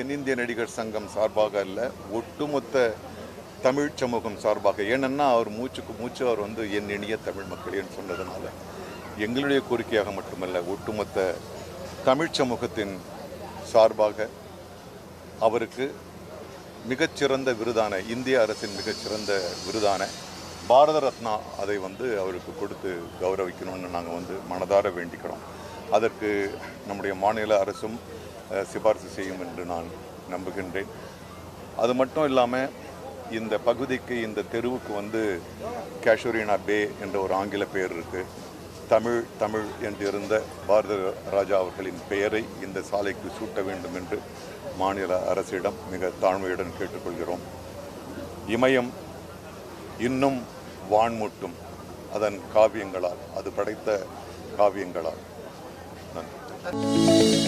தென்னிந்திய நடிகர் சங்கம் சார்பாக அல்ல, ஒட்டுமொத்த தமிழ் சமூகம் சார்பாக. ஏனென்னா அவர் மூச்சுக்கு மூச்சு அவர் என் இனிய தமிழ் மக்களேன்னு சொன்னதுனால எங்களுடைய கோரிக்கையாக மட்டுமல்ல, ஒட்டுமொத்த தமிழ் சமூகத்தின் சார்பாக அவருக்கு மிகச்சிறந்த விருதான, இந்திய அரசின் மிகச்சிறந்த விருதான பாரத ரத்னா அதை அவருக்கு கொடுத்து கௌரவிக்கணும்னு நாங்கள் மனதார வேண்டிக்கிறோம். அதற்கு நம்முடைய மாநில அரசும் சிபாரிசு செய்யும் என்று நான் நம்புகின்றேன். அது மட்டும் இல்லாமல் இந்த பகுதிக்கு, இந்த தெருவுக்கு கேஷூரினா பே என்ற ஒரு ஆங்கில பெயர் இருக்குது. தமிழ் தமிழ் என்றிருந்த பாரத ராஜா அவர்களின் பெயரை இந்த சாலைக்கு சூட்ட வேண்டும் என்று மாநில அரசிடம் மிக தாழ்மையுடன் கேட்டுக்கொள்கிறோம். இமயம் இன்னும் வான்மூட்டும் அதன் காவியங்களால், அது படைத்த காவியங்களால். நன்றி.